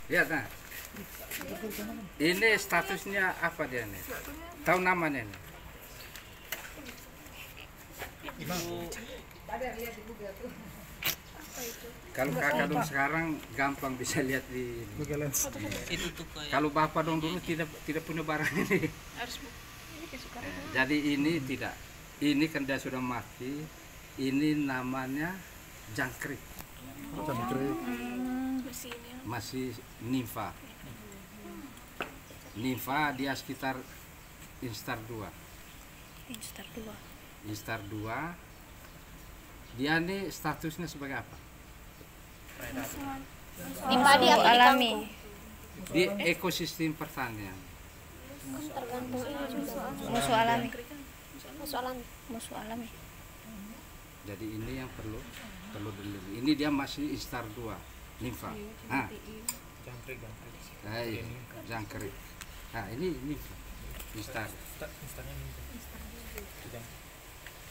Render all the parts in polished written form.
Lihat nah. Ini statusnya apa dia nih? Tahu namanya nih? Kalau kakak dong sekarang gampang bisa lihat di Google Lens. Kalau bapak dong dulu tidak punya barang ini. Jadi ini tidak. Ini kan dia sudah mati. Ini namanya jangkrik. Jangkrik. Masih nimfa. Nimfa dia sekitar instar 2. Instar 2. Dia nih statusnya sebagai apa? Di padi atau di alami. Di ekosistem pertanian. Tergantung ini juga. Musuh alami. Musuh alami. Jadi ini yang perlu dilihat. Ini dia masih instar 2, nimfa. Nah, jangkrik. Nah, ini nimfa. Instar.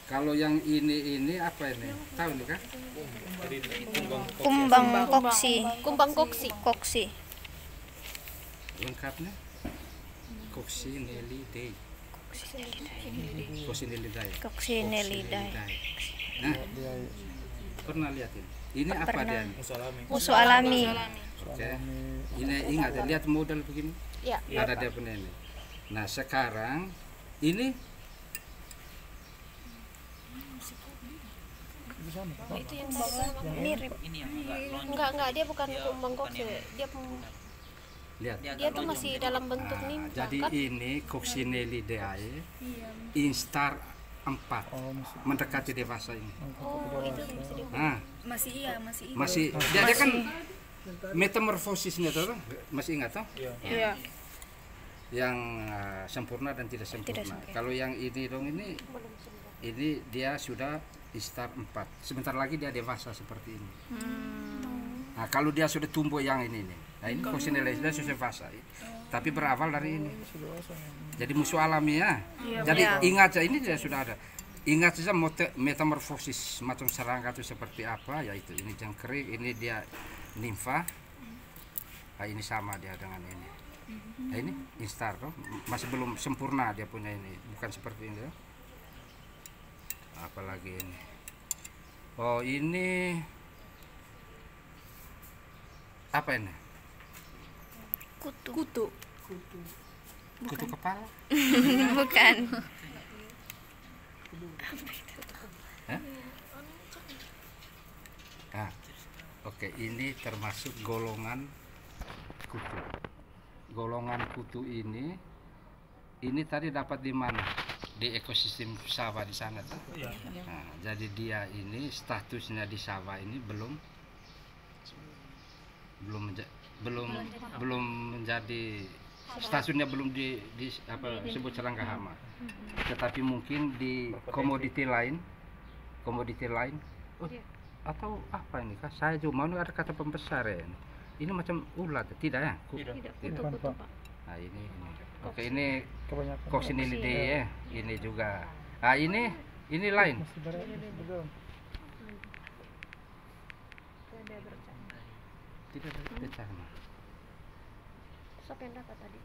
Kalau yang ini apa ini? Tahu nih kan? Kumbang koksi. Kumbang koksi. Lengkapnya Coccinellidae. Coccinellidae. Nah, pernah lihat ini? Ini apa dia? Musuh alami. Oke. Ini ingat ya, lihat model begini. Ya. Ada dia punya ini. Nah, sekarang ini Itu yang mirip. Enggak, dia bukan kumbang koksi. lihat. Dia tuh masih dalam bentuk nimfa. Jadi Kan? ini Coccinellidae instar 4 mendekati dewasa ini. Oh, itu Nah, masih dia kan metamorfosisnya tuh masih ingat toh? Iya. Yang sempurna dan tidak sempurna. Kalau yang ini dong ini dia sudah instar 4. Sebentar lagi dia dewasa seperti ini. Nah, kalau dia sudah tumbuh yang ini nih. Nah, ini Coccinellidae dia sudah dewasa. Tapi berawal dari ini. Jadi musuh alami ya. Jadi ingat saja ini dia sudah ada. Ingat saja metamorfosis macam serangga itu seperti apa, yaitu ini jangkrik, ini dia nimfa. Nah, ini sama dia dengan ini. Nah, ini instar toh, masih belum sempurna dia punya ini, bukan seperti ini ya. Apalagi ini. Oh, ini apa ini? kutu. Kutu kepala? Bukan. Hah? Nah, oke, ini termasuk golongan kutu. Golongan kutu ini tadi dapat di mana? Di ekosistem sawah di sana tuh. Nah, jadi dia ini statusnya di sawah ini belum menjadi statusnya belum di apa disebut serangga hama. Tetapi mungkin di komoditi lain atau apa ini kah? Saya juga mau ada kata pembesar ya. Ini macam ulat tidak ya? Tidak. Nah, ini. Oke, ini Coccinellidae ya. Ini juga. Ah, ini lain. Tidak berbicara. Siapa yang dapat tadi?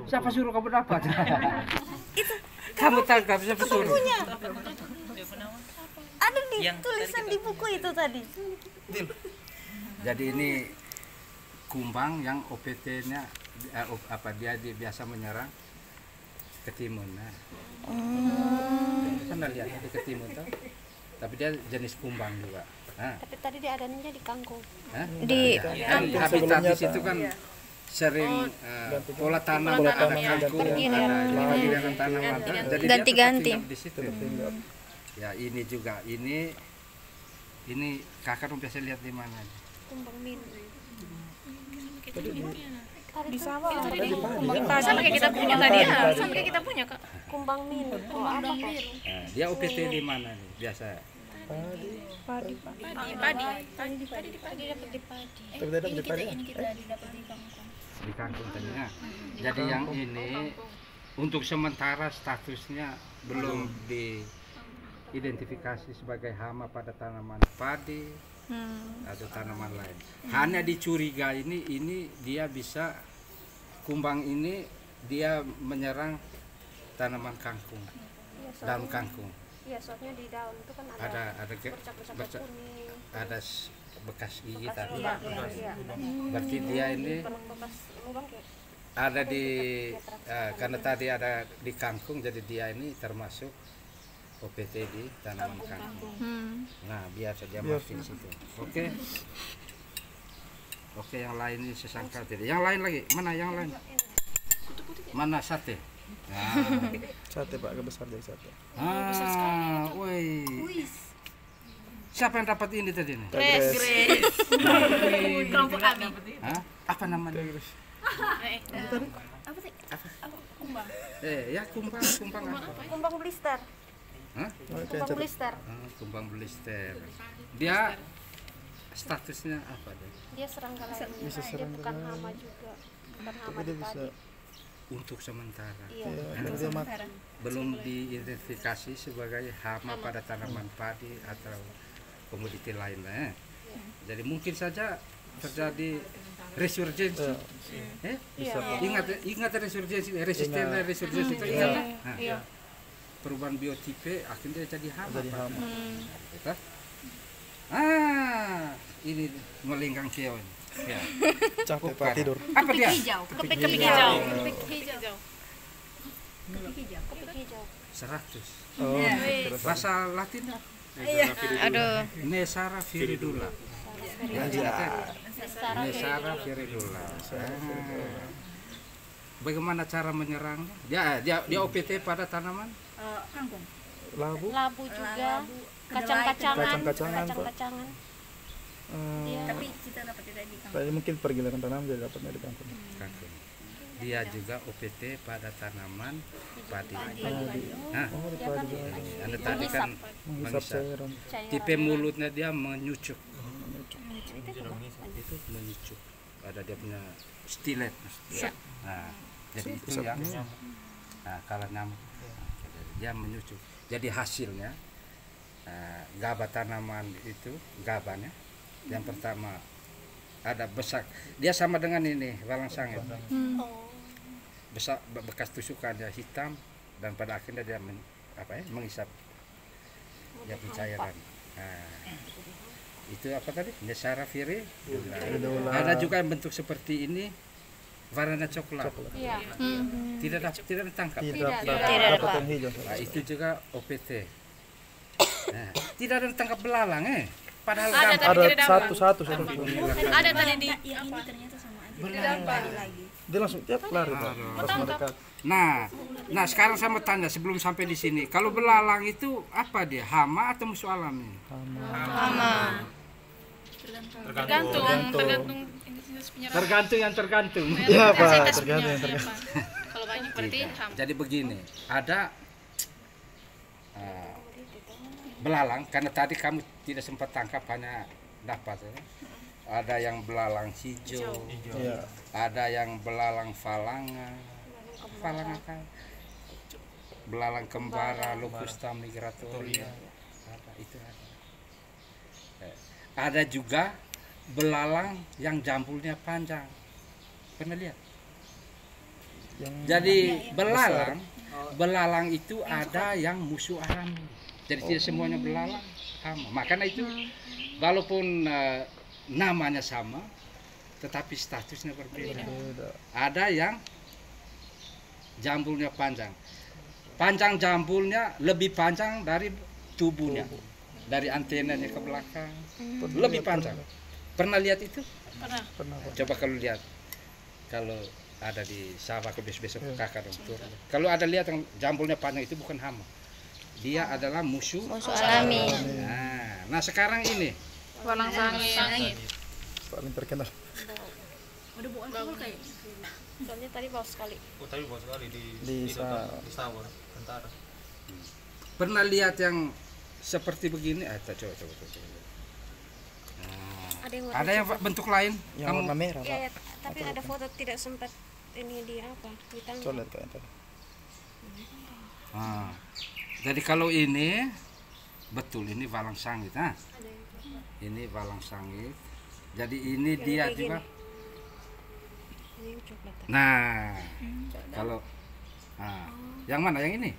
Siapa suruh kamu dapat? Itu kamu tangkap siapa suruh? Ada di tulisan di buku itu tadi. Jadi ini kumbang yang OPT-nya dia biasa menyerang ketimun. Nah. Pernah lihat di ketimun tuh? Tapi dia jenis kumbang juga. Nah. Tapi tadi dia adanya di kangkung. Hah? Di habitat di situ kan sering pola tanam ada kangkung, ada dengan tanam ada. Jadi ganti-ganti di situ. Ya, ini juga ini kakak biasa lihat di mana? Kumbang min. Di sawah sama kayak kita punya tadi ya. Sama kayak kita punya, Kak. Kumbang min. Oh, apa kok? Nah, dia OPT di mana nih biasa? padi. Di kangkung tadinya. Jadi yang ini untuk sementara statusnya belum diidentifikasi sebagai hama pada tanaman padi atau tanaman lain. Hanya dicuriga ini dia bisa kumbang ini dia menyerang tanaman kangkung, daun kangkung. Iya, soalnya di daun itu kan Ada bercak-bercak kuning. ada bekas gigitan. Iya, iya. Berarti dia ini Bekas lubang kayak ada di karena tadi ada di kangkung, jadi dia ini termasuk OPT di tanaman kangkung. Nah, biar saja masuk di situ. Oke. Oke, yang lain ini sesangka tidak. Yang lain lagi, mana yang lain? Mana sate? Nah. Sate Pak, agak besar dari sate. Woi. Siapa yang dapat ini tadi nih? Grace. Kelompok Abi. Hah? Apa namanya? Apa sih? Apa? Kumbang. Ya kumbang apa? kumbang blister. Hah? Kumbang blister. Kumbang blister. Dia statusnya apa deh? Dia serangga lainnya. Bisa Dia serangga bukan lain. hama juga. Bukan hama Tapi dia bisa tadi. Untuk sementara. Iya. dia Belum diidentifikasi sebagai hama pada tanaman padi atau komoditi lainnya. Jadi mungkin saja terjadi resurgensi. Ingat resurgensi, resurgensi itu ingat. Nah, perubahan biotipe akhirnya jadi hama. Kita? Ini melingkang kiau ini. Ya. capek Pak tidur. Apa dia? Kepik hijau. Kepik hijau. 100. Oh, Bahasa Latin Aduh. Nesara viridula. Nesara viridula. Bagaimana cara menyerangnya? Dia OPT pada tanaman? Kangkung. labu. juga. Kacang-kacangan. Kacang-kacangan, Pak. Tapi kita dapat tidak di kangkung. Tadi mungkin pergiliran tanam jadi dapatnya di kangkung. Kangkung. Dia juga OPT pada tanaman padi. Nah, Di padi. Anda tadi kan Menghisap mengisap. cairan. Tipe mulutnya dia menyucuk. Itu menyucuk. Ada dia punya stilet. Nah, jadi itu yang kalau nyamuk dia menyucuk. Jadi hasilnya gabah tanaman itu gabahnya yang pertama ada besak. Dia sama dengan ini walang sangit. Besak bekas tusukan dia hitam dan pada akhirnya dia menghisap dia pencairan. Itu apa tadi? Nesara viridula. Ada juga yang bentuk seperti ini warna coklat. Iya. Tidak ditangkap. Tidak Tidak, dapat Pak. yang hijau. Nah, itu juga OPT. Nah, tidak ada ditangkap belalang padahal Ada, gampang. tapi Ada satu. Ada tadi di Yang ini ternyata sama aja. Belalang. Dia langsung tiap lari Pak. Pas mendekat. Nah sekarang saya mau tanya sebelum sampai di sini, kalau belalang itu apa dia? Hama atau musuh alami? Hama. Tergantung Tergantung yang tergantung. Iya Pak, tergantung. Kalau banyak berarti hama. Jadi begini, ada belalang karena tadi kamu tidak sempat tangkap hanya dapat ya. Ada yang belalang hijau, Iya. ada yang belalang falanga kan, belalang kembara, Locusta migratoria, itu ada. Ada juga belalang yang jambulnya panjang, pernah lihat? Jadi belalang itu ada yang musuh alami. Jadi tidak semuanya belalang sama. Makanya itu walaupun namanya sama, tetapi statusnya berbeda. Ada yang jambulnya panjang. Panjang jambulnya lebih panjang dari tubuhnya. Dari antenanya ke belakang. Lebih panjang. Pernah lihat itu? Pernah Pak. Coba kalau lihat. Kalau ada di sawah ke besok kakak dong turun. Kalau ada lihat yang jambulnya panjang itu bukan hama. Dia adalah musuh alami. Nah sekarang ini Walang sangit. Paling terkenal. Udah bukan alkohol kayak. Soalnya tadi bau sekali. Tapi bos sekali Di sawah tentara. pernah lihat yang seperti begini? Coba. Ada yang Ada yang bentuk lain? Yang warna merah Pak. Iya, tapi ada foto tidak sempat ini di apa? Ditangkap. Coba lihat Pak yang tadi. Jadi kalau ini betul ini walang sangit. Ini balang sangit. Jadi ini dia juga. Ini yang coklat. Nah, kalau yang mana? Yang ini?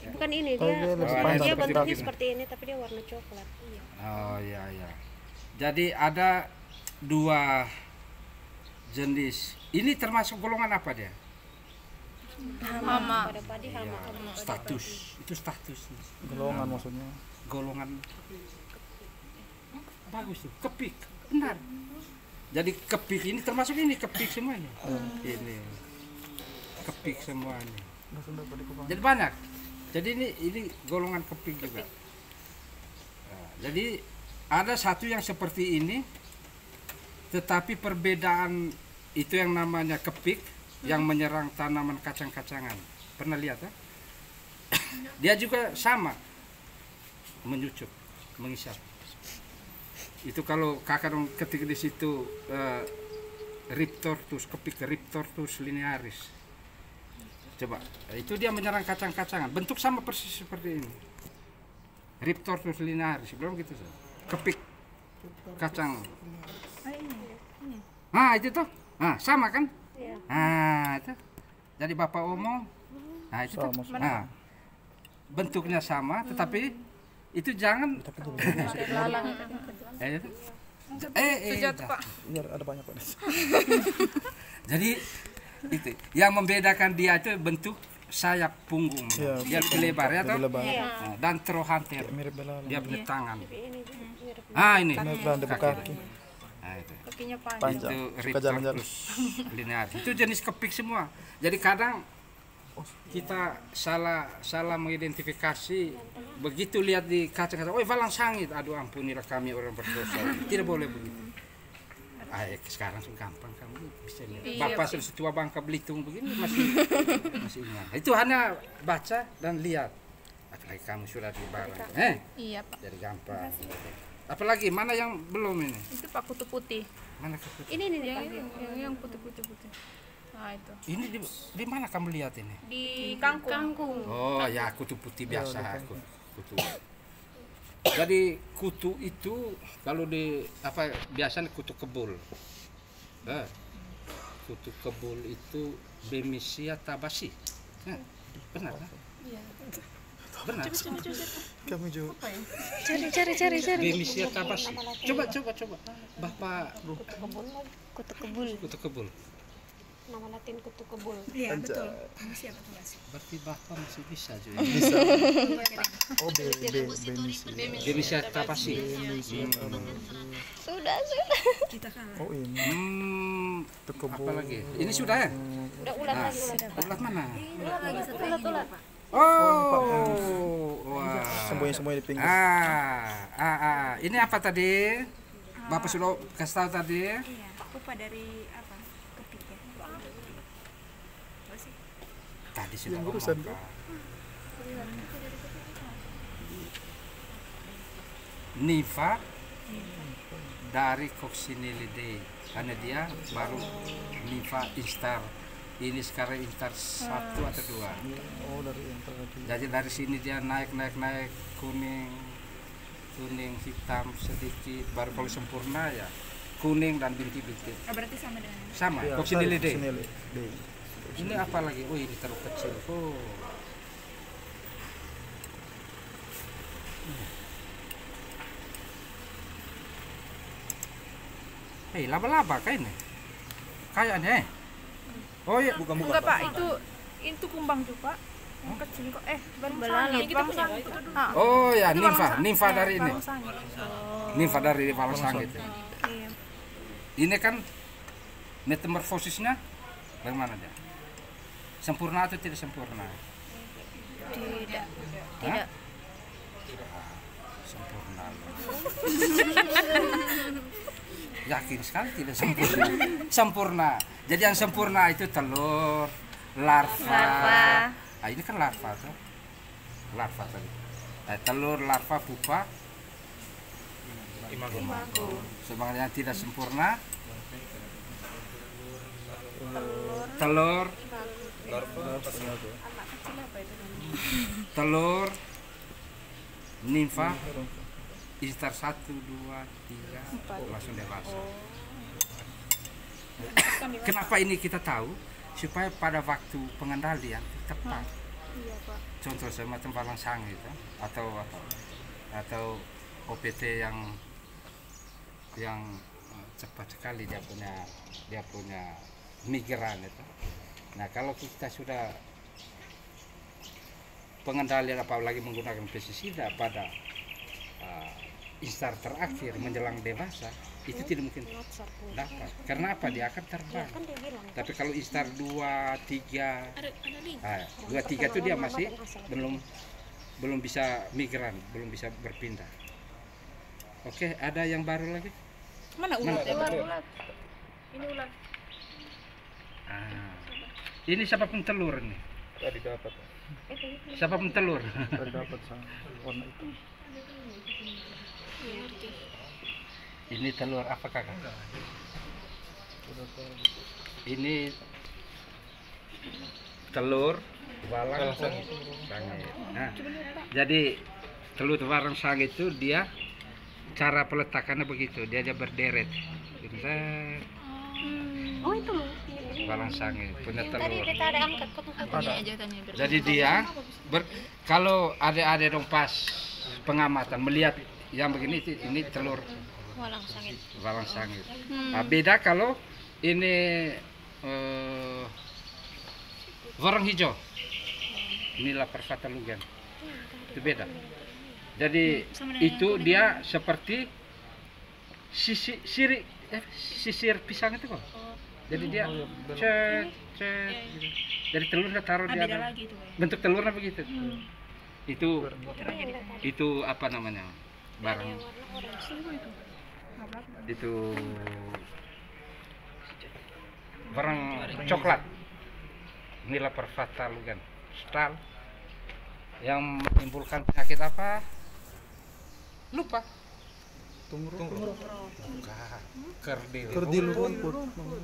Bukan ini, Oh, dia lebih panjang dia seperti bentuknya ini. seperti ini tapi dia warna coklat. Iya. Oh iya ya. Jadi ada 2 jenis. Ini termasuk golongan apa dia? Hama. Pada padi Iya, hama. status. Itu status. Golongan maksudnya. Golongan bagus tuh, kepik. Benar. Jadi kepik ini termasuk ini kepik semuanya. Ini kepik semuanya. Jadi banyak. Jadi ini golongan kepik juga. Nah, jadi ada satu yang seperti ini, tetapi perbedaan itu yang namanya kepik yang menyerang tanaman kacang-kacangan. Pernah lihat ya? Dia juga sama menyucuk, mengisap. Itu kalau kakak dong ketik di situ Rhiptortus, kepik Rhiptortus linearis. Coba, itu dia menyerang kacang-kacangan. Bentuk sama persis seperti ini. Rhiptortus linearis, belum gitu sih. Kepik kacang. Nah itu tuh, nah sama kan? Iya. Nah itu. Jadi bapak omong, nah itu tuh. Sama. Nah, bentuknya sama, tetapi itu jangan. Biar ada banyak Pak. Jadi itu yang membedakan dia itu bentuk sayap punggung, Iya, dia lebih lebar ya toh? Lebih lebar. Nah, dan trochanter, Mirip belalang. dia punya tangan. Ini mirip. Ini. Mirip belalang di kaki. Nah, itu. Kakinya panjang. Panjang. Itu Suka jalan-jalan. Rhiptortus linearis. Itu jenis kepik semua. Jadi kadang kita salah mengidentifikasi, begitu lihat di kaca-kaca, oh balang sangit, aduh ampunilah kami orang berdosa. Tidak boleh begitu. Sekarang gampang kamu bisa lihat. Bapak sudah tua Bangka Belitung begini masih ingat. Itu hanya baca dan lihat. Apalagi kamu sudah di barang. Iya Pak. Jadi gampang. Apalagi mana yang belum ini? Itu Pak kutu putih. Mana kutu? Ini nih Yang Pak. yang putih-putih. Nah itu. Ini di mana kamu lihat ini? Di kangkung. Oh ya, kutu putih biasa. Kutu. Jadi kutu itu kalau di biasanya kutu kebul. Kutu kebul itu Bemisia tabasi. Benar kan? Benar. Kami juga. Cari. Bemisia tabasi. Coba. Bapak Kutu kebul. kutu kebul. Nama Latin kutu kebul. Iya betul. Masih apa tuh? Berarti Bapak masih bisa juga. Bisa. Oh, Bemisia. Bemisia tabasi. Sudah. Kita kalah. Oh, ini. Itu kebun. Apa lagi? Ini sudah ya? Udah ulat lagi ulat. Ulat mana? Ulat. Oh, wah. Semuanya di pinggir. Ini apa tadi? Bapak sudah kasih tahu tadi. Iya. Pupa dari apa? Kepik ya. Apa sih? Tadi sudah Yang ngomong. urusan, Kak. Niva dari Coccinellidae. Karena dia baru Niva instar. Ini sekarang instar 1 atau 2. Oh, dari yang tadi. Jadi dari sini dia naik kuning hitam sedikit, baru kalau sempurna ya kuning dan bintik-bintik Berarti sama dengan sama. Ya, Coccinellidae. Coccinellidae. Ini apa lagi? Oh ini terlalu kecil. Laba-laba kayaknya. Kayaknya. Oh iya. Enggak Pak, itu kumbang juga. Yang kecil kok. Belalang. Kita punya. Oh ya, nimfa dari ini. Nimfa dari balang sangit. Iya. Ini kan metamorfosisnya bagaimana dia? Sempurna atau tidak sempurna? Tidak. Hah? Sempurna. Yakin sekali tidak sempurna. Sempurna. Jadi yang sempurna itu telur, larva. Nah, ini kan larva tuh. Larva tadi. Telur, larva, pupa. Imago. Sebenarnya yang tidak sempurna. Telur. Telur, nimfa, instar 1, 2, 3 langsung dewasa. Kenapa ini kita tahu? Supaya pada waktu pengendalian tepat. Iya, Pak. Contoh semacam balang sang itu atau OPT yang cepat sekali dia punya migran itu. Nah, kalau kita sudah pengendalian apalagi menggunakan pestisida pada instar terakhir menjelang dewasa, itu tidak mungkin dapat. Karena apa? Dia akan terbang. Tapi kalau instar 2, 3 itu dia masih belum bisa migran, belum bisa berpindah. Oke, ada yang baru lagi? Mana ulat? Ini ulat. Ini siapa pun telur nih. Tadi dapat. Siapa pun telur. Tadi dapat sama warna itu. Ini telur apa kakak? Ini telur walang sangit. Nah, jadi telur walang sangit itu dia cara peletakannya begitu, dia aja berderet. Oh itu loh. Walang sangit punya Tadi telur. beta ada angkat kok. Jadi dia kalau ada dong pas pengamatan melihat yang begini ini telur walang sangit. Nah, beda kalau ini warang hijau. Inilah Pervata Lugan. Itu beda. Jadi itu dia seperti sisir pisang itu kok. Jadi dia cet. Jadi telurnya taruh di atas. Bentuk telurnya begitu. Itu apa namanya? Barang itu barang coklat. Inilah Pervata Lugan. Stral yang menimbulkan penyakit apa? Lupa. Tungro. Bukan. Kerdil rumput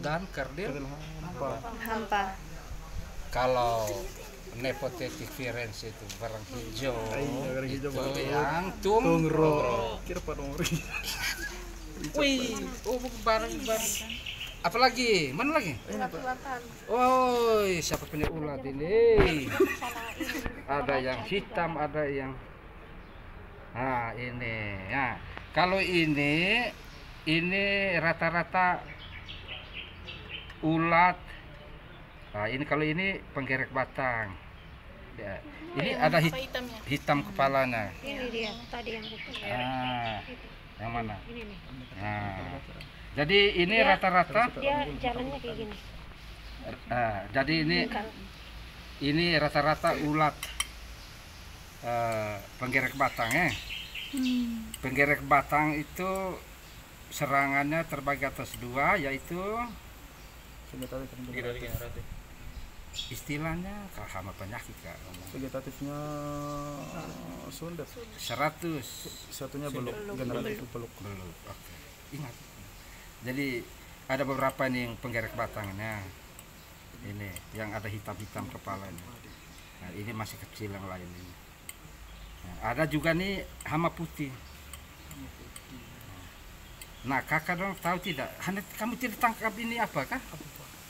dan kerdil Hampa. Kalau Nepothetic virens itu barang hijau, itu yang tungro. Kira pada umur. Wih, barang. Apalagi? Mana lagi? Oh, siapa punya ulat ini? Ada yang hitam, ada yang ini. Nah, kalau ini rata-rata ulat. Nah, ini kalau ini penggerek batang. Ya, ini ada hitam kepalanya. Ini dia tadi yang itu. Yang mana? Ini nih. Nah, jadi ini rata-rata. Dia jalannya kayak gini. Jadi ini rata-rata ulat penggerek batang ya. Penggerek batang itu serangannya terbagi atas dua, yaitu istilahnya hama penyakit kak. Vegetatifnya Sunda. 100. Satunya belum. Generatif belum. Oke. Ingat. Jadi ada beberapa nih yang penggerek batangnya. Ini yang ada hitam-hitam kepalanya. Nah, ini masih kecil yang lain ini. Nah, ada juga nih hama putih. Nah, kakak dong tahu tidak? Kamu tidak tangkap ini apa kah?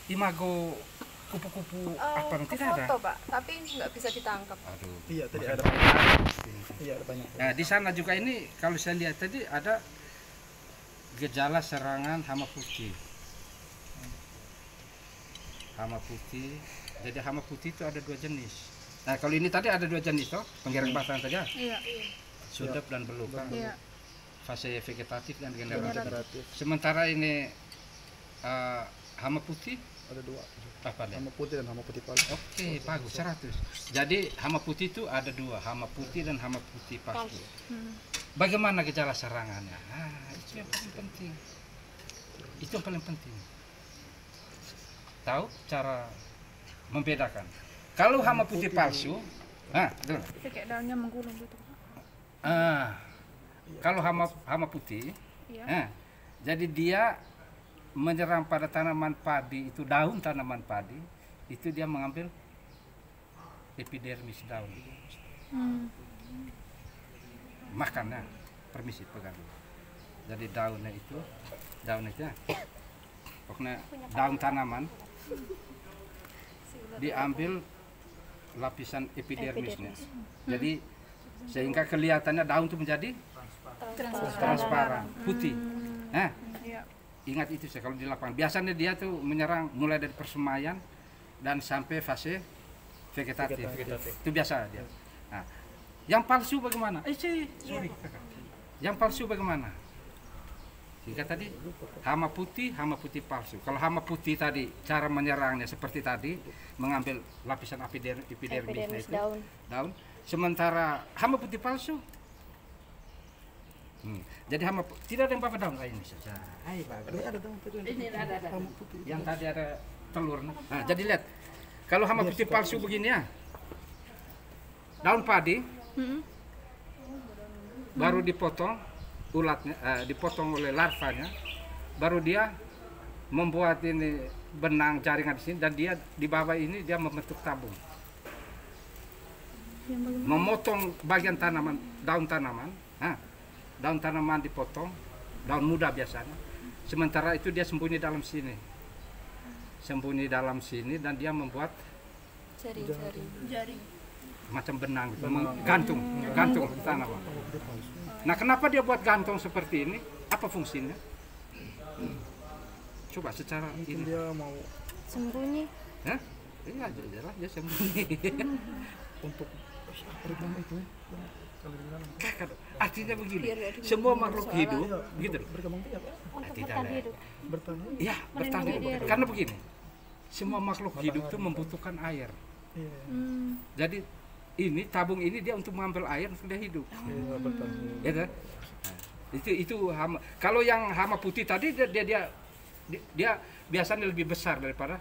Imago kupu-kupu apa nanti ada? Foto Pak, tapi nggak bisa ditangkap. Aduh. Iya, tadi ada. Iya, ada banyak. Nah, di sana juga ini kalau saya lihat tadi ada gejala serangan hama putih. Hama putih. Jadi hama putih itu ada 2 jenis. Nah, kalau ini tadi ada 2 jenis toh, penggerek batang saja. Iya. Sudap dan belukan. Iya. Fase vegetatif dan generatif. Sementara ini hama putih Ada 2. apa nih? Hama putih dan hama putih palsu. Oke, bagus 100. Jadi hama putih itu ada 2, hama putih dan hama putih palsu. Bagaimana gejala serangannya? Itu yang paling penting. Itu yang paling penting. Tahu cara membedakan. Kalau hama putih palsu, Itu kayak daunnya menggulung gitu. kalau hama putih, Iya. jadi dia menyerang pada tanaman padi, itu daun tanaman padi, itu dia mengambil epidermis daun, makannya. permisi pegang. Jadi daunnya pokoknya daun tanaman diambil lapisan epidermisnya. Jadi sehingga kelihatannya daun itu menjadi transparan, putih. Nah, ingat itu saya kalau di lapangan. Biasanya dia tuh menyerang mulai dari persemaian dan sampai fase vegetatif. Itu biasa dia. Nah, yang palsu bagaimana? Yang palsu bagaimana? Jika tadi hama putih palsu. Kalau hama putih tadi cara menyerangnya seperti tadi, mengambil lapisan epidermis itu, daun. Sementara hama putih palsu, jadi hama tidak ada yang apa daun kayak ini saja. Ini ada. Yang tadi ada telur. Nah, jadi lihat, kalau hama putih palsu begini ya, daun padi, baru dipotong ulatnya, dipotong oleh larvanya, baru dia membuat ini benang jaringan di sini, dan dia di bawah ini dia membentuk tabung. Memotong bagian tanaman, daun tanaman, daun tanaman dipotong, daun muda biasanya. Sementara itu dia sembunyi dalam sini, dan dia membuat jaring, macam benang, gitu, gantung tanaman. Nah, kenapa dia buat gantung seperti ini? Apa fungsinya? Coba secara ini. Dia mau Sembunyi. Iya, jelas dia sembunyi. untuk itu Artinya begini, semua makhluk hidup, gitu loh. berkembang biak. Tidak ada. Bertahan. Iya, bertahan hidup. Karena begini, semua makhluk hidup itu membutuhkan air. Iya. Jadi ini tabung ini dia untuk mengambil air untuk dia hidup. Iya, bertahan. Ya kan? Nah, itu hama. Kalau yang hama putih tadi dia biasanya lebih besar daripada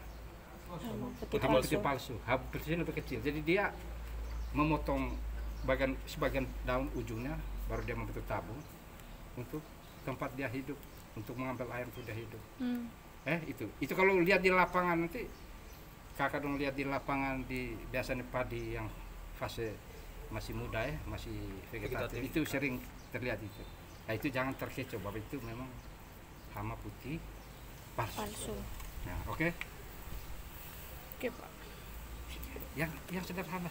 hama putih palsu. Hama putihnya lebih kecil. Jadi dia memotong sebagian daun ujungnya, baru dia membentuk tabung untuk tempat dia hidup, untuk mengambil air untuk dia hidup. Itu kalau lihat di lapangan nanti, kakak dong lihat di lapangan di biasanya padi yang fase masih muda ya, masih vegetatif, itu sering terlihat itu. Nah, itu jangan terkecoh bahwa itu memang hama putih palsu. Nah, oke, Pak. Yang sederhana.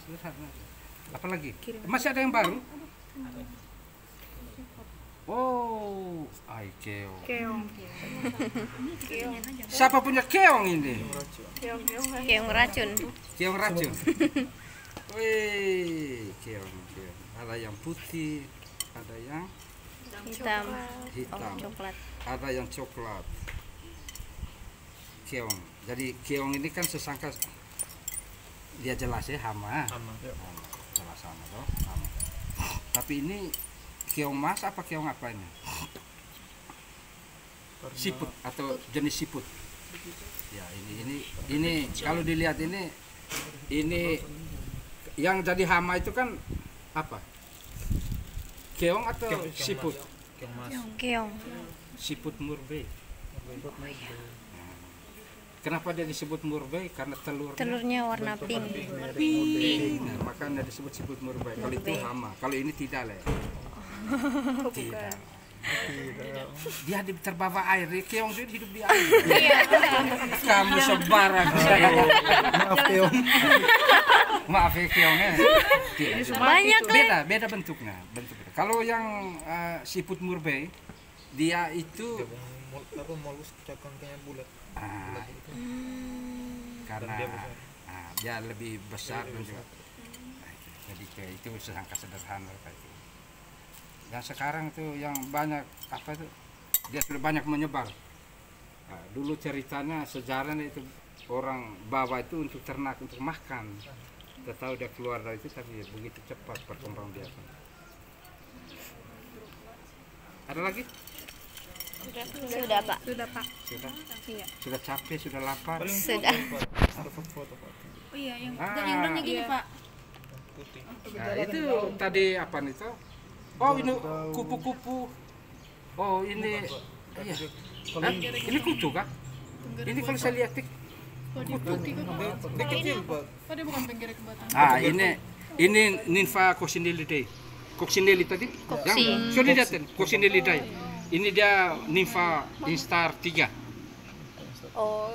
Apalagi? Masih ada yang baru? Oh, keong. Siapa punya keong ini? Keong racun. Keong racun. Wih, keong. Ada yang putih, ada yang Hitam. hitam, Coklat. ada yang coklat. Keong. Jadi keong ini kan sesangka dia jelas ya hama. Jelas hama toh. Hama. Tapi ini keong mas apa keong apa ini? Siput atau jenis siput. Ya, ini kalau dilihat ini yang jadi hama itu kan apa? Keong atau siput? Keong. Siput murbei. Kenapa dia disebut murbei? Karena Telurnya warna pink. Nah, makanya disebut siput murbei. Kalau itu hama, kalau ini tidak lah. Tidak. Dia terbawa air. Keong itu hidup di air. Kamu sebarang. Maaf keong. Maaf ya keongnya. Banyak Beda bentuknya. Kalau yang siput murbei, dia itu molus cangkangnya bulat. Karena dia lebih besar dan juga jadi itu sangka sederhana kayak itu. Dan sekarang tuh yang banyak apa itu dia sudah banyak menyebar. Dulu ceritanya sejarahnya itu orang bawa itu untuk ternak, untuk makan. Kita tahu dia keluar dari itu tapi begitu cepat perkembangan dia. Ada lagi? Sudah, Pak. Sudah, Pak. Sudah? Iya. Sudah capek, sudah lapar? Sudah. Oh iya, yang udangnya gini, Pak. Putih. Nah, itu tadi apa nih tuh? Oh, ini kupu-kupu. Oh, ini iya. Ini kutu kah? Ini kalau saya lihat kutu. Dia kecil, Pak. Oh, dia bukan penggerak ke batang. Ini Nympha coccinellidea. Coccinelli tadi. Yang sudah dilihatin Coccinellidae. Ini dia Nympha instar 3. Oh.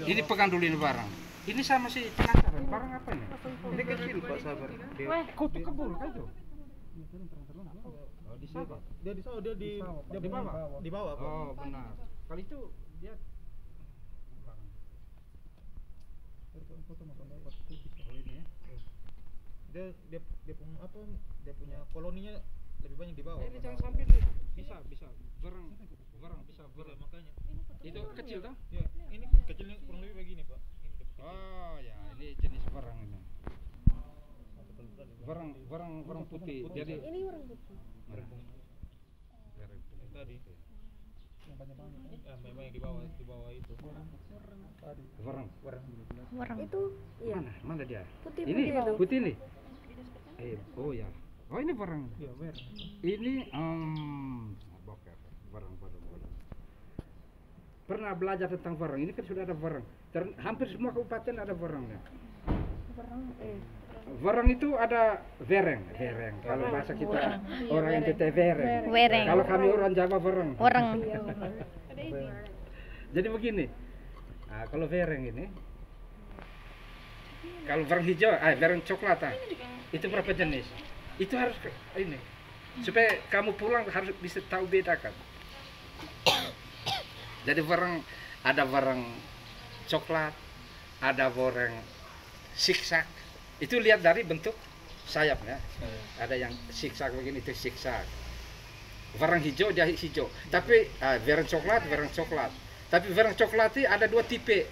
Ini pegang dulu ini barang. Ini sama si penasaran barang apa ini? Ini kecil Pak, sabar. Kutu kebul kan itu? Oh, di sini. Dia di sawah, dia Di bawah. di bawah, Pak. Oh, benar. Kali itu dia oh, ini ya. Dia punya apa? Dia punya koloninya lebih banyak di bawah. Ini jangan sampai nih. Bisa berang bisa berang. Makanya. Itu kecil toh? Ya, ini kecilnya kurang lebih begini, Pak. Ini dia kecil. Oh, ya, ini jenis berang ini. Berang putih. Jadi Ini orang putih. berang. Tadi. Memang yang di bawah itu. Berang. Itu iya. Mana dia? Putih Ini itu. putih nih. Oh ya. Oh ini berang. Iya, mer. Ini boker. Berang. Pernah belajar tentang berang. Ini kan sudah ada berang. Hampir semua kabupaten ada berangnya. Berang itu ada vereng. Kalau bahasa kita orang NTT vereng. Kalau kami orang Jawa berang. Jadi begini. Nah, kalau vereng ini, kalau vereng hijau, vereng coklat, itu berapa jenis? Itu harus ini. Supaya kamu pulang harus bisa tahu bedakan. Jadi ada vereng coklat, ada vereng zigzag. Itu lihat dari bentuk sayapnya. Ada yang zigzag begini, itu zigzag. Vereng hijau dia hijau. Tapi vereng coklat. Tapi vereng coklat itu ada 2 tipe.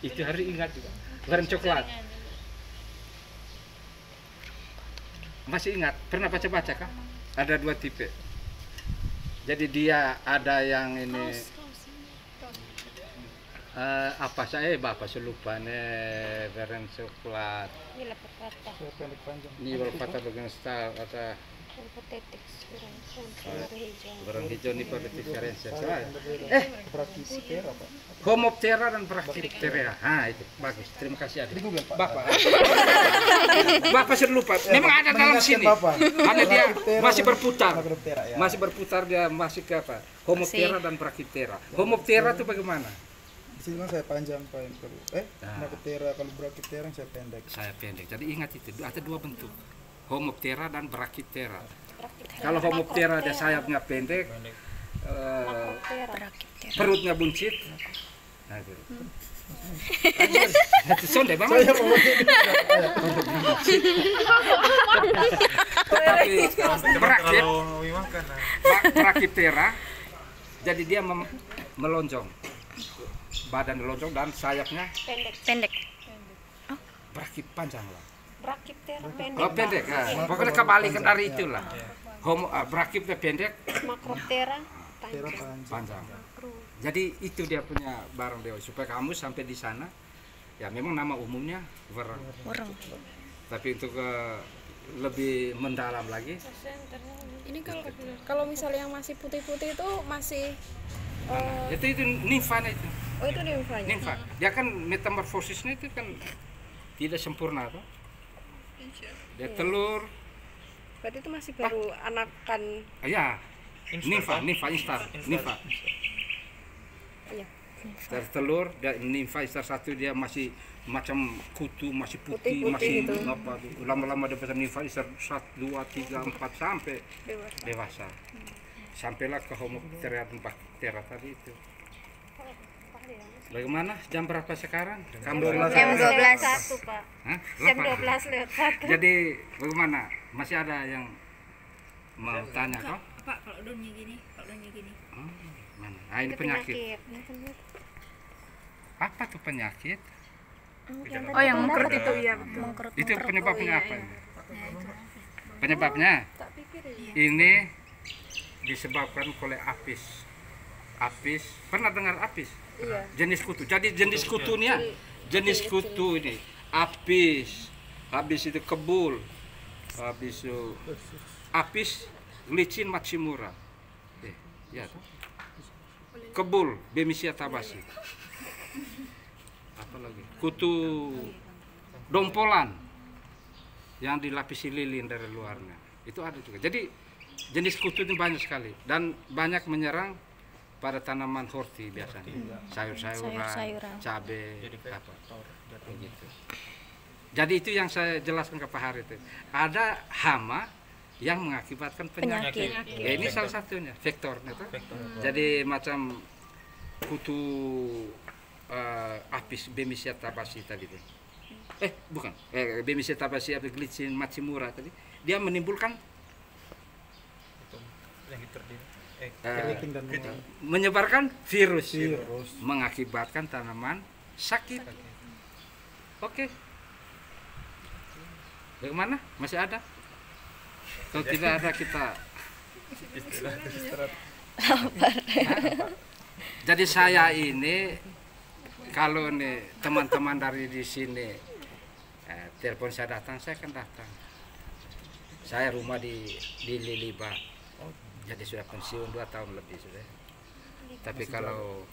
Itu harus ingat juga. Vereng coklat. Masih ingat? Pernah baca kah? Ada 2 tipe. Jadi dia ada yang ini apa saya bapak lupa nih vereng coklat. Ini lepas patah. Pendek panjang. Ini berpatah bagian style atau Hipotetik. vereng hijau ini pada diferensiasi. Brachyptera, Pak. Homoptera dan Brachyptera. Itu bagus. Terima kasih Adik. Di Google, Pak. Bapak sudah lupa. Memang ada dalam sini. Karena dia masih berputar. Macroptera, ya. Masih berputar dia masih ke apa? Homoptera dan Brachyptera. Homoptera itu bagaimana? Di sini kan saya panjang, Pak. Macroptera, kalau Brachyptera saya pendek. Saya pendek. Jadi ingat itu. Ada 2 bentuk. Homoptera dan Brachyptera. Kalau Homoptera ada sayapnya pendek, perutnya buncit. Nah, gitu. Sonde banget. Tetapi Brachyptera, jadi dia melonjong, badan melonjong dan sayapnya Pendek. Brachyp panjang lah. Brachyptera pendek. Oh pendek, pokoknya kebalikan dari itulah. Brachyptera pendek, Macroptera Tera panjang. panjang. Jadi itu dia punya barang dewa. Supaya kamu sampai di sana, ya memang nama umumnya vereng. Tapi untuk lebih mendalam lagi, Ini kalau misalnya yang masih putih-putih itu masih itu nympha itu. oh itu nymphanya. Nympha. Dia kan metamorfosisnya itu kan tidak sempurna tuh. Dia telur, Berarti itu masih baru anakan. ya nympha instar. Iya. Dari telur, dia nympha instar 1 dia masih macam kutu, masih putih, masih gitu. apa tuh. Lama-lama dia bisa nympha instar 1, 2, 3, 4 sampai dewasa. Sampailah ke Homoptera dan Brachyptera tadi itu. Bagaimana? Jam berapa sekarang? Jam 12. Jam 12. Pak. Hah? Jam 8. 12 lewat 1. Jadi bagaimana? Masih ada yang mau tanya kok? Pak, kalau daunnya gini. Mana? Ini penyakit. Apa tuh penyakit? Oh, yang mengkerut itu ya. Itu penyebabnya apa ini? Penyebabnya ini disebabkan oleh apis. Pernah dengar apis? Iya. Jenis kutu. Jadi jenis kutunya, jenis kutu ini apis, habis itu kebul, habis itu apis, licin matsumura. Ya. Kebul, Bemisia tabasi. Apa lagi? Kutu dompolan yang dilapisi lilin dari luarnya. itu ada juga. Jadi jenis kutu itu banyak sekali dan banyak menyerang pada tanaman horti biasanya, sayur-sayuran, cabai, apa, begitu. Jadi itu yang saya jelaskan ke Pak Hari itu. Ada hama yang mengakibatkan penyakit. Ya, ini salah satunya, vektornya. Jadi macam kutu apis Bemisia tabasi tadi itu. Bukan, Bemisia tabasi atau Glycin matsumura tadi. Dia menimbulkan menyebarkan virus, mengakibatkan tanaman sakit. Oke. Bagaimana? Masih ada? Kalau tidak ada kita jadi saya ini kalau nih teman-teman dari di sini telepon saya datang, saya akan datang. Saya rumah di Liliba, jadi sudah pensiun 2 tahun lebih sudah. Tapi kalau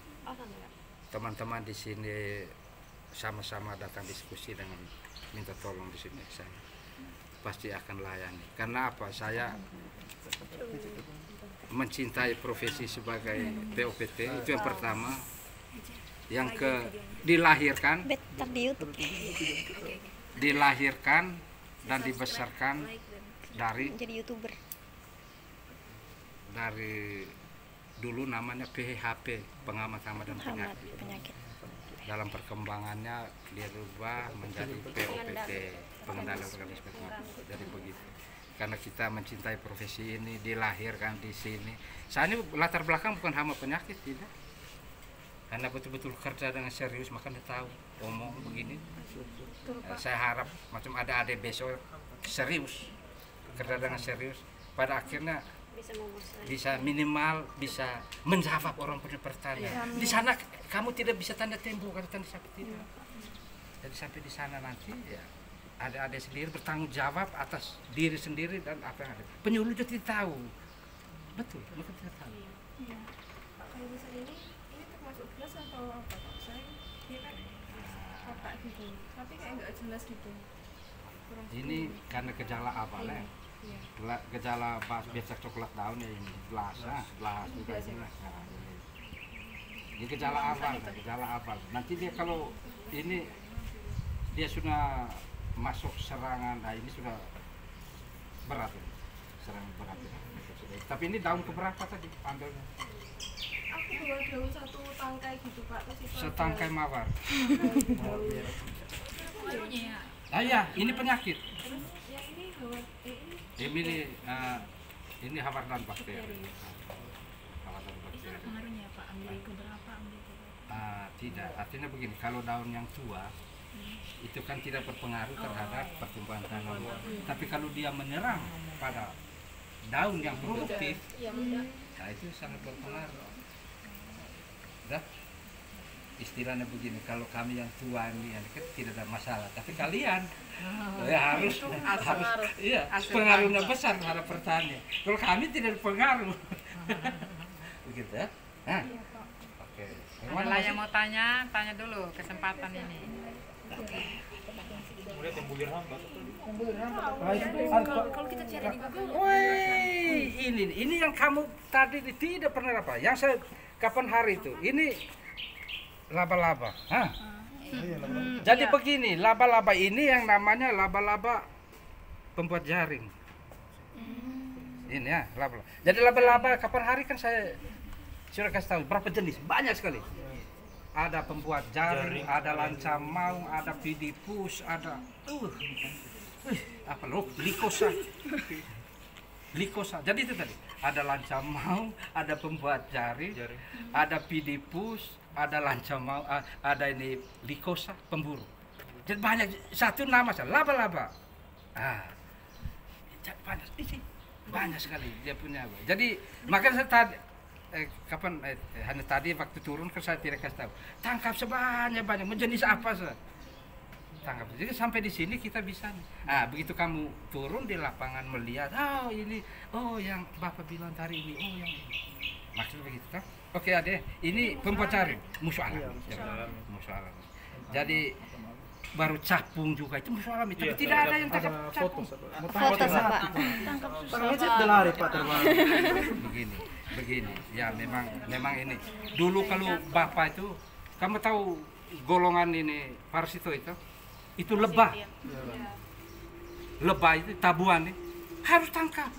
teman-teman di sini sama-sama datang diskusi dengan minta tolong di sini, saya pasti akan layani. Karena apa? Saya mencintai profesi sebagai POPT, itu yang pertama. Yang dilahirkan dan dibesarkan dari jadi YouTuber. Dari dulu namanya PHP, pengamat hama dan penyakit. Dalam perkembangannya dia berubah menjadi POPT, pengendali organisme pengaruh. Jadi begitu. Karena kita mencintai profesi ini, dilahirkan di sini. Saya ini latar belakang bukan hama penyakit, tidak. Karena betul-betul kerja dengan serius, makanya tahu ngomong begini. Saya harap macam ada besok serius, kerja dengan serius. Pada akhirnya bisa minimal bisa menjawab orang punya pertanyaan. Di sana kamu tidak bisa tanda tembok atau tanda sapi tidak. Jadi sampai di sana nanti ya ada sendiri bertanggung jawab atas diri sendiri dan apa yang ada. Penyuluh juga tidak tahu. Betul, mereka tidak tahu. Iya. Pak, kalau misalnya ini termasuk gelas atau apa Pak? Saya dia kan kotak gitu, tapi kayak nggak jelas gitu. Ini karena gejala awalnya. Gejala biasa coklat daun ya ini gelas juga ini. Ini gejala awal. Nanti dia kalau ini dia sudah masuk serangan, nah ini sudah berat ini. Serangan berat ini. Tapi ini daun keberapa tadi ambilnya? Aku bawa daun 1 tangkai gitu Pak. Setangkai mawar. Iya, ini penyakit. Terus yang ini bawa ini hawardan bakteri. Hawardan bakteri. Pengaruhnya Pak, ambil keberapa? Tidak, artinya begini, kalau daun yang tua itu kan tidak berpengaruh terhadap pertumbuhan tanaman. Tapi kalau dia menyerang pada daun yang produktif, nah itu sangat berpengaruh. Istilahnya begini, kalau kami yang tua ini kan tidak ada masalah, tapi kalian ya harus pengaruhnya besar terhadap pertanian. Kalau kami tidak berpengaruh, begitu ya. Oke. Ada yang mau tanya dulu kesempatan ini. Kemudian yang bulir hamba. Kalau kita cari di Google, Ini yang kamu tadi tidak pernah apa? Yang saya kapan hari itu? Ini laba-laba. Jadi begini, laba-laba ini yang namanya laba-laba pembuat jaring. Ini ya, laba-laba. Jadi laba-laba kapan hari kan saya sudah kasih tahu berapa jenis, banyak sekali. Ada pembuat jaring, ada lancam maung, ada pidipus, ada apa loh, glikosa. Jadi itu tadi, ada lancam maung, ada pembuat jaring, ada pidipus, ada lancam maung, ada ini glikosa, pemburu. Jadi banyak, satu nama saja, laba-laba. Banyak di sini, banyak sekali dia punya. Jadi makanya saya tadi hanya tadi waktu turun kan saya tidak kasih tahu. Tangkap sebanyak-banyak, menjenis apa saja. Tangkap. Jadi sampai di sini kita bisa. Begitu kamu turun di lapangan melihat, ini, yang Bapak bilang tadi ini, yang ini. Maksudnya begitu kan? Oke, Ade, ini pembuat jaring, musuh alam. Musuh alam. Jadi baru capung juga itu masalah tapi Iya, tidak ada yang Ada tangkap foto, capung. Pak. Foto Pak. Tangannya udah lari Pak terbang. Begini ya memang ini dulu kalau bapak itu kamu tahu golongan ini parasito itu lebah itu tabuan nih harus tangkap.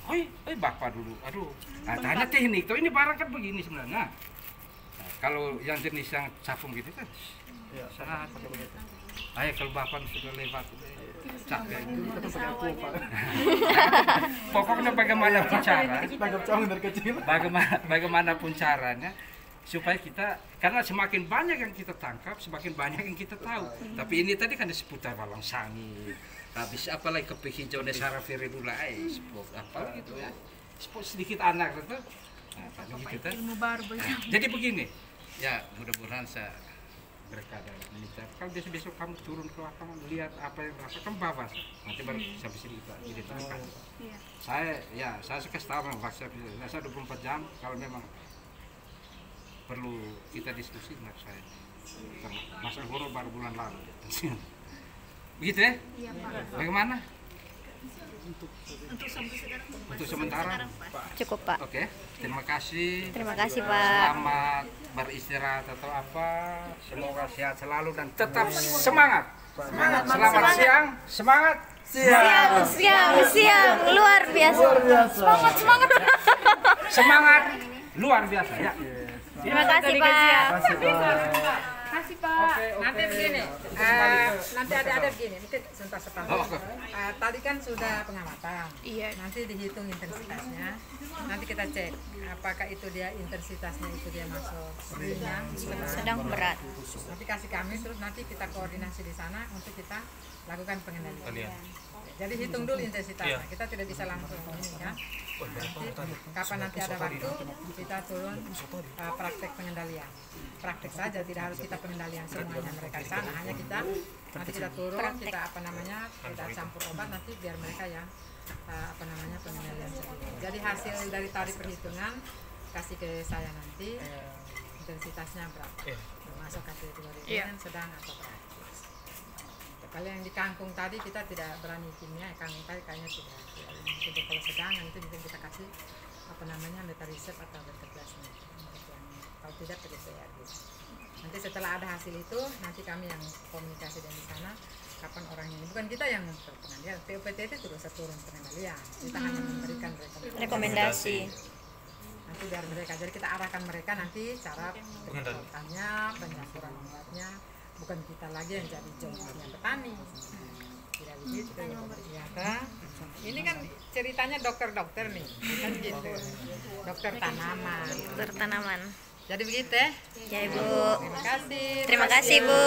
Oi bapak dulu aduh tanya teknik tuh ini barang kan begini sebenarnya. Nah, kalau yang jenis yang capung gitu kan sangat ayo kalau bapak sudah lewat capek pokoknya bagaimanapun cara Tangkap capung dari kecil. bagaimanapun caranya supaya kita karena semakin banyak yang kita tangkap semakin banyak yang kita tahu tapi ini tadi kan di seputar Walang Sangit habis apalagi kepik hijau desa Firidula sport apa gitu ya sport sedikit anak gitu nah, gitu, Ilmu baru banyak. jadi begini ya mudah-mudahan saya mereka ada menikah. Kalau besok kamu turun ke lapangan lihat apa yang rasakan bawa nanti baru sampai sini kita ceritakan. Saya kasih tahu memang saya 24 jam kalau memang perlu kita diskusi menurut saya. Masa guru baru bulan lalu. Begitu ya? Iya, Pak. Bagaimana? Untuk sementara Cukup Pak. Oke, terima kasih. Terima kasih Pak. Selamat beristirahat atau apa. Semoga sehat selalu dan tetap semangat. Selamat siang, semangat. Siang, luar biasa. Semangat luar biasa ya. Terima kasih Pak. Kasih Pak. Nanti begini, nanti ada begini, mungkin sebentar. Tadi kan sudah pengamatan, Iya. nanti dihitung intensitasnya, nanti kita cek apakah itu dia intensitasnya itu dia masuk ringan, Sedang berat. nanti kasih kami terus nanti kita koordinasi di sana untuk kita lakukan pengendalian. Jadi hitung dulu intensitasnya, kita tidak bisa langsung ini ya. Kapan nanti ada waktu kita turun praktek pengendalian. Praktek saja, tidak harus kita pengendalian semuanya mereka di sana, hanya kita nanti kita turun, kita tidak campur obat nanti biar mereka yang pengendalian sendiri. Jadi hasil dari tadi perhitungan kasih ke saya nanti intensitasnya berapa, masuk kategori ringan, sedang atau berat. Kalau yang di kangkung tadi kita tidak berani kimia, kangkung tadi kayaknya tidak. Untuk kalau sedang itu mungkin kita kasih metarisep atau betaplasmid. Kalau tidak PCR. Nanti setelah ada hasil itu, nanti kami yang komunikasi dengan di sana kapan orang ini. Bukan kita yang pengendalian, PUPT itu terus turun pengendalian. Kita hanya memberikan Rekomendasi. Nanti biar mereka, jadi kita arahkan mereka nanti cara pengendaliannya, penyaturan obatnya. Bukan kita lagi yang jadi jongkoknya petani. Tidak begitu. Ya kan? Ini kan ceritanya dokter-dokter nih, kan gitu. Dokter tanaman. Bertanaman. Jadi begitu ya. Ya Ibu. Terima kasih. Terima kasih Bu.